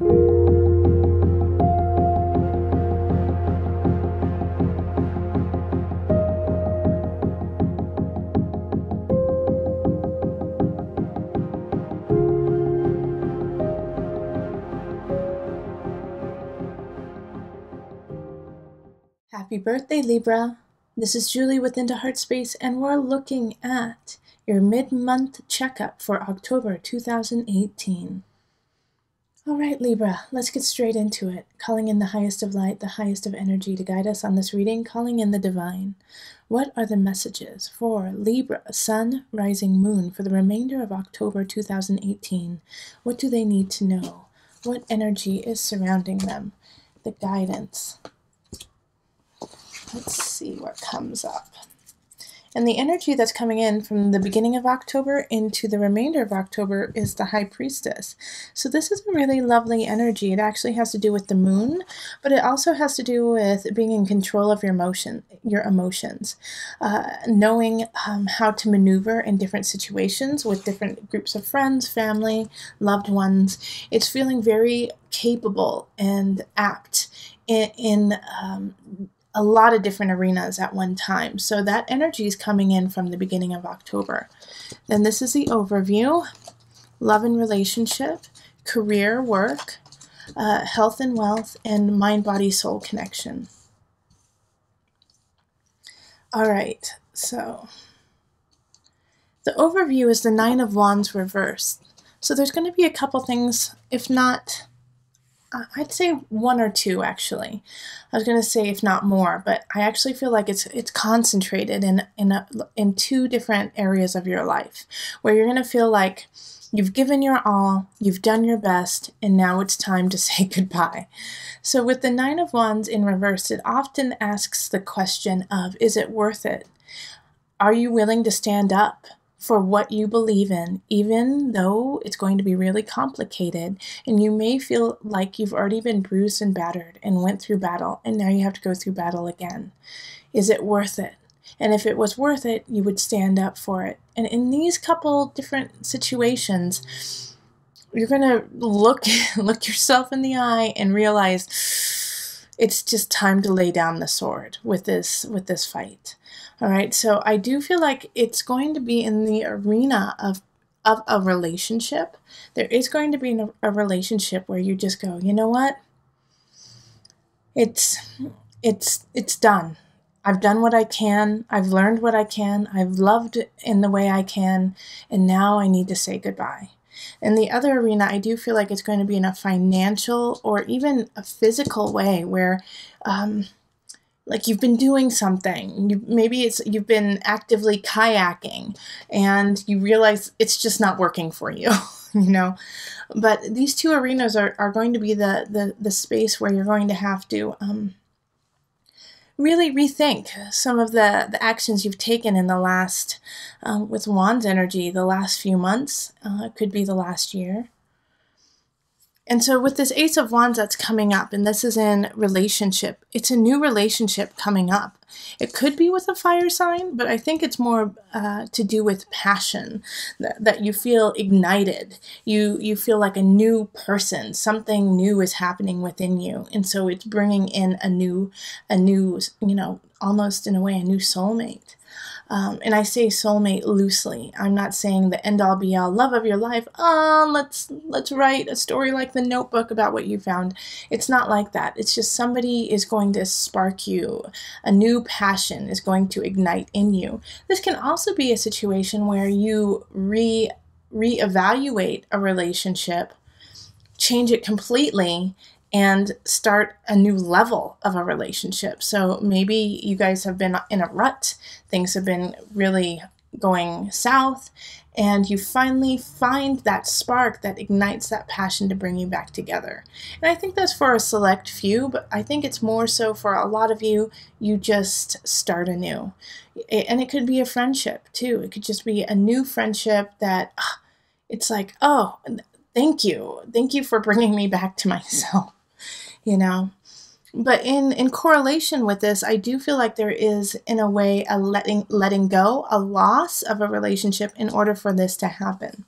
Happy birthday, Libra. This is Julie with Into Heartspace, and we're looking at your mid-month checkup for October 2018. All right, Libra, let's get straight into it. Calling in the highest of light, the highest of energy to guide us on this reading, calling in the divine. What are the messages for Libra, Sun, Rising, Moon for the remainder of October 2018? What do they need to know? What energy is surrounding them? The guidance. Let's see what comes up. And the energy that's coming in from the beginning of October into the remainder of October is the High Priestess. So this is a really lovely energy. It actually has to do with the moon, but it also has to do with being in control of your emotions, knowing how to maneuver in different situations with different groups of friends, family, loved ones. It's feeling very capable and apt in a lot of different arenas at one time. So that energy is coming in from the beginning of October. Then this is the overview: love and relationship, career, work, health and wealth, and mind, body, soul connection. All right, so the overview is the Nine of Wands reversed. So there's going to be a couple things, if not, I'd say one or two actually. I was going to say if not more, but I actually feel like it's concentrated in two different areas of your life, where you're going to feel like you've given your all, you've done your best, and now it's time to say goodbye. So with the Nine of Wands in reverse, it often asks the question of, is it worth it? Are you willing to stand up for what you believe in, even though it's going to be really complicated, and you may feel like you've already been bruised and battered and went through battle, and now you have to go through battle again? Is it worth it? And if it was worth it, you would stand up for it. And in these couple different situations, you're going to look yourself in the eye and realize it's just time to lay down the sword with this fight. All right, so I do feel like it's going to be in the arena of a relationship. There is going to be a relationship where you just go, you know what? It's done. I've done what I can. I've learned what I can. I've loved in the way I can, and now I need to say goodbye. In the other arena, I do feel like it's going to be in a financial or even a physical way where like you've been doing something. Maybe you've been actively kayaking and you realize it's just not working for you, you know. But these two arenas are going to be the space where you're going to have to really rethink some of the actions you've taken in the last, with Wands energy, the last few months. It could be the last year. And so with this Ace of Wands that's coming up, and this is in relationship, it's a new relationship coming up. It could be with a fire sign, but I think it's more to do with passion, that you feel ignited. You feel like a new person. Something new is happening within you. And so it's bringing in a new, you know, almost in a way, a new soulmate. And I say soulmate loosely. I'm not saying the end-all be-all love of your life. Let's write a story like The Notebook about what you found. It's not like that. It's just somebody is going to spark you. A new passion is going to ignite in you. This can also be a situation where you reevaluate a relationship, change it completely, and start a new level of a relationship. So maybe you guys have been in a rut, things have been really going south, and you finally find that spark that ignites that passion to bring you back together. And I think that's for a select few, but I think it's more so for a lot of you, you just start anew. And it could be a friendship too. It could just be a new friendship that it's like, oh, thank you for bringing me back to myself. You know, but in correlation with this, I do feel like there is, in a way, a letting go, a loss of a relationship in order for this to happen.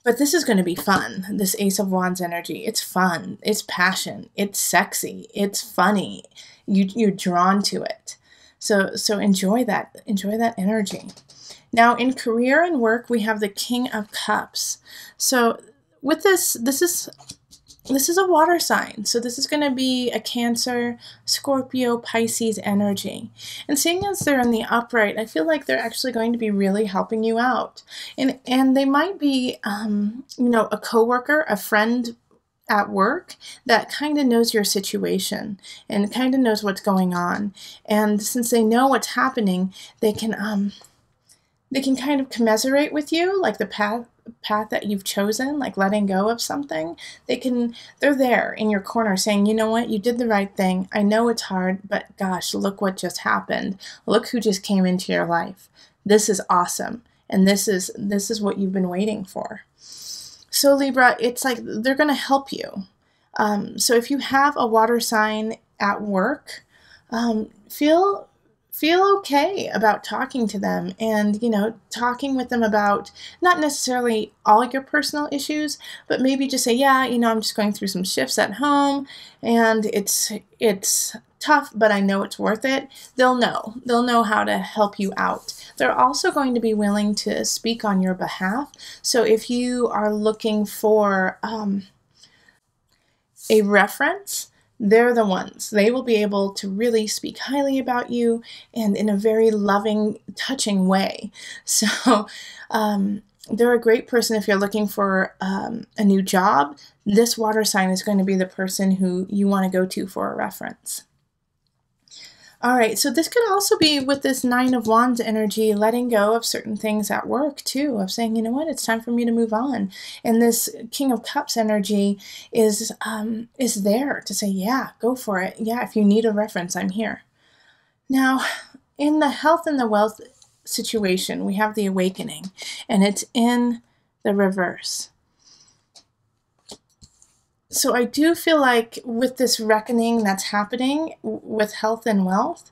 But this is going to be fun. This Ace of Wands energy. It's fun. It's passion. It's sexy. It's funny. You're drawn to it. So enjoy that. Enjoy that energy. Now in career and work, we have the King of Cups. So with this is a water sign. So this is going to be a Cancer, Scorpio, Pisces energy. And seeing as they're in the upright, I feel like they're actually going to be really helping you out. And they might be, you know, a coworker, a friend at work that kind of knows your situation and kind of knows what's going on. And since they know what's happening, they can kind of commiserate with you, like the path that you've chosen, like letting go of something. They're there in your corner saying, you know what, you did the right thing. I know it's hard, but gosh, look what just happened. Look who just came into your life. This is awesome. And this is what you've been waiting for. So Libra, it's like they're going to help you. So if you have a water sign at work, feel okay about talking to them and, you know, talking with them about not necessarily all your personal issues, but maybe just say, yeah, you know, I'm just going through some shifts at home and it's tough, but I know it's worth it. They'll know how to help you out. They're also going to be willing to speak on your behalf. So if you are looking for a reference, they're the ones. They will be able to really speak highly about you and in a very loving, touching way. So they're a great person if you're looking for a new job. This water sign is going to be the person who you want to go to for a reference. All right, so this could also be with this Nine of Wands energy, letting go of certain things at work too, of saying, you know what, it's time for me to move on. And this King of Cups energy is there to say, yeah, go for it. Yeah, if you need a reference, I'm here. Now, in the health and the wealth situation, we have the Awakening, and it's in the reverse. So I do feel like with this reckoning that's happening with health and wealth,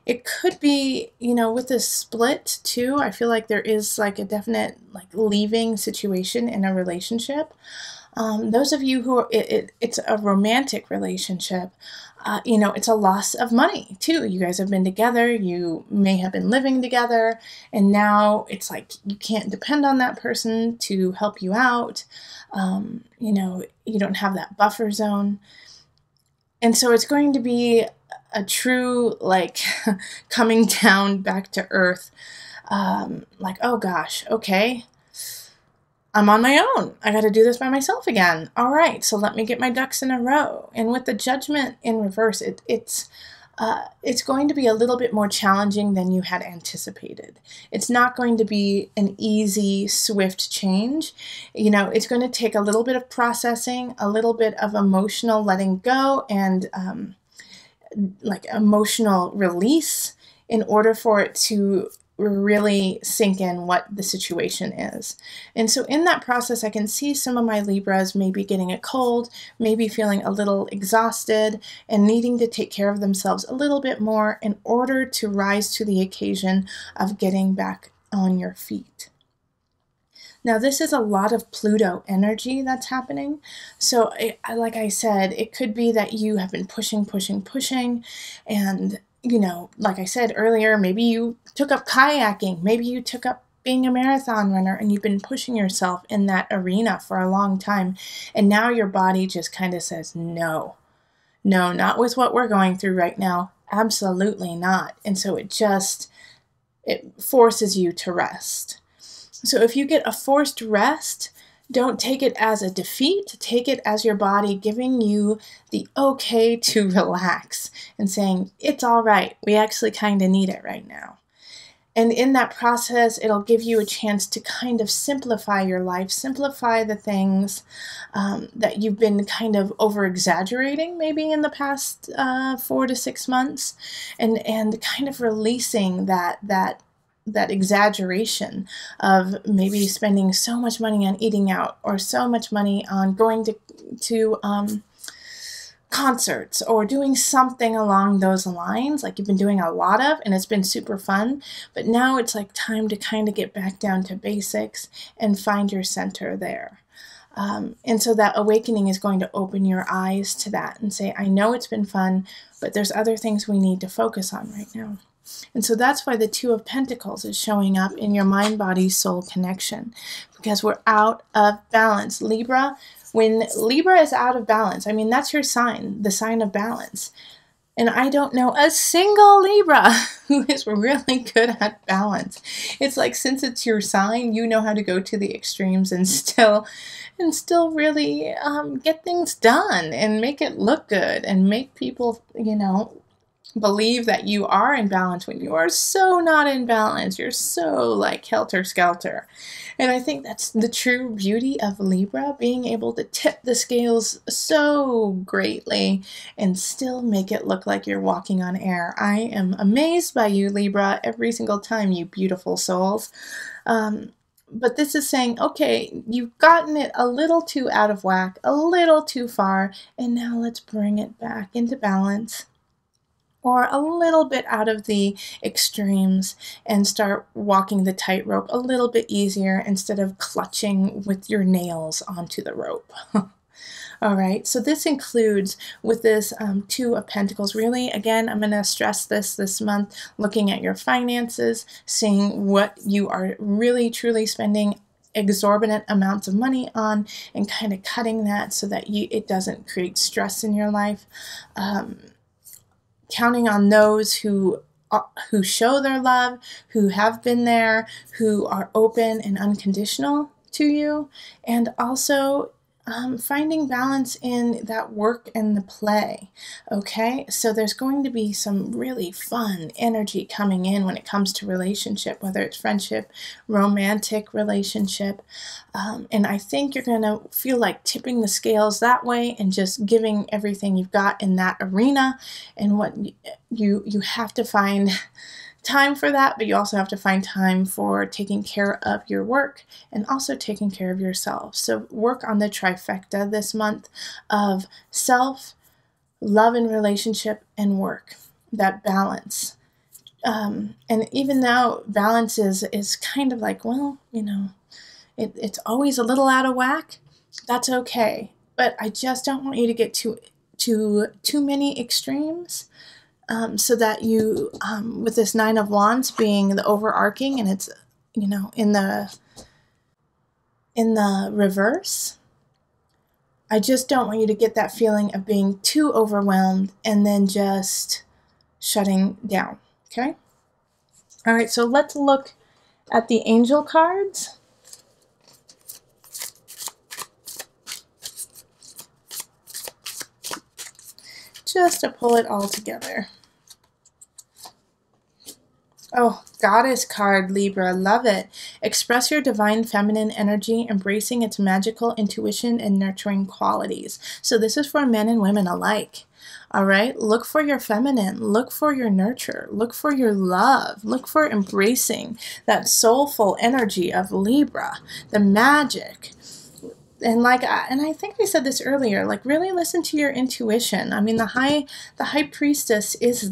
it could be, you know, with this split too, I feel like there is like a definite like leaving situation in a relationship. Those of you who it's a romantic relationship, you know, it's a loss of money too. You guys have been together, you may have been living together, and now it's like you can't depend on that person to help you out. You know, you don't have that buffer zone. And so it's going to be a true, like, coming down back to earth. Like, oh gosh, okay, I'm on my own. I got to do this by myself again. All right, so let me get my ducks in a row. And with the Judgment in reverse, it's going to be a little bit more challenging than you had anticipated. It's not going to be an easy, swift change. You know, it's going to take a little bit of processing, a little bit of emotional letting go, and like emotional release in order for it to really sink in what the situation is. And so in that process, I can see some of my Libras maybe getting a cold, maybe feeling a little exhausted and needing to take care of themselves a little bit more in order to rise to the occasion of getting back on your feet. Now, this is a lot of Pluto energy that's happening. So like I said, it could be that you have been pushing, and you know, like I said earlier, maybe you took up kayaking, maybe you took up being a marathon runner and you've been pushing yourself in that arena for a long time. And now your body just kind of says, no, not with what we're going through right now. Absolutely not. And so it forces you to rest. So if you get a forced rest, don't take it as a defeat. Take it as your body giving you the okay to relax and saying, it's all right. We actually kind of need it right now. And in that process, it'll give you a chance to kind of simplify your life, simplify the things that you've been kind of over-exaggerating maybe in the past 4 to 6 months, and kind of releasing that exaggeration of maybe spending so much money on eating out or so much money on going to concerts or doing something along those lines, like you've been doing a lot of, and it's been super fun. But now it's like time to kind of get back down to basics and find your center there. And so that awakening is going to open your eyes to that and say, I know it's been fun, but there's other things we need to focus on right now. And so that's why the Two of Pentacles is showing up in your mind, body, soul connection, because we're out of balance. Libra, when Libra is out of balance, I mean, that's your sign, the sign of balance. And I don't know a single Libra who is really good at balance. It's like, since it's your sign, you know how to go to the extremes and still really get things done and make it look good and make people, you know, believe that you are in balance when you are so not in balance. You're so like helter-skelter. And I think that's the true beauty of Libra, being able to tip the scales so greatly and still make it look like you're walking on air. I am amazed by you, Libra, every single time, you beautiful souls. But this is saying, okay, you've gotten it a little too out of whack, a little too far, and now let's bring it back into balance, or a little bit out of the extremes, and start walking the tightrope a little bit easier instead of clutching with your nails onto the rope. All right, so this includes with this Two of Pentacles, really, again, I'm going to stress this month, looking at your finances, seeing what you are really, truly spending exorbitant amounts of money on, and kind of cutting that so that it doesn't create stress in your life. Counting on those who show their love, who have been there, who are open and unconditional to you, and also finding balance in that work and the play. Okay, so there's going to be some really fun energy coming in when it comes to relationship, whether it's friendship, romantic relationship, and I think you're going to feel like tipping the scales that way and just giving everything you've got in that arena. And what you have to find time for that, but you also have to find time for taking care of your work and also taking care of yourself. So work on the trifecta this month of self, love and relationship, and work, that balance. And even though balance is kind of like, well, you know, it's always a little out of whack, that's okay. But I just don't want you to get too many extremes. So that you, with this Nine of Wands being the overarching, and it's, you know, in the reverse, I just don't want you to get that feeling of being too overwhelmed and then just shutting down, okay? All right, so let's look at the angel cards. Just to pull it all together. Oh, Goddess card, Libra, love it. Express your divine feminine energy, embracing its magical intuition and nurturing qualities. So this is for men and women alike. All right, look for your feminine, look for your nurture, look for your love, look for embracing that soulful energy of Libra, the magic. And I think we said this earlier, like really listen to your intuition. I mean, the high priestess is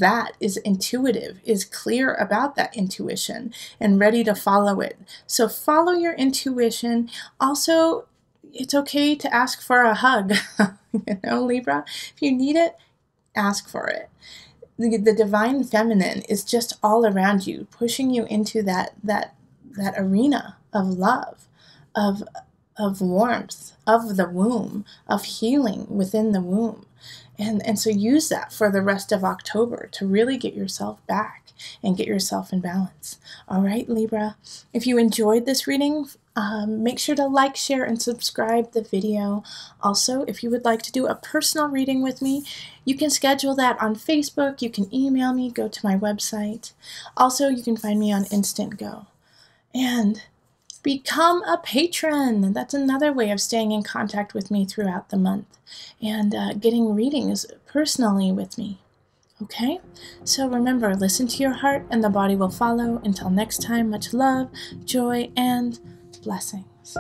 intuitive, is clear about that intuition and ready to follow it. So follow your intuition. Also, it's okay to ask for a hug. You know, Libra, if you need it, ask for it. The divine feminine is just all around you, pushing you into that arena of love, of warmth, of the womb, of healing within the womb. And so use that for the rest of October to really get yourself back and get yourself in balance. All right, Libra, if you enjoyed this reading, make sure to like, share, and subscribe the video. Also, if you would like to do a personal reading with me, you can schedule that on Facebook. You can email me, go to my website. Also, you can find me on Instant Go. And become a patron. That's another way of staying in contact with me throughout the month and getting readings personally with me. Okay? So remember, listen to your heart and the body will follow. Until next time, much love, joy, and blessings.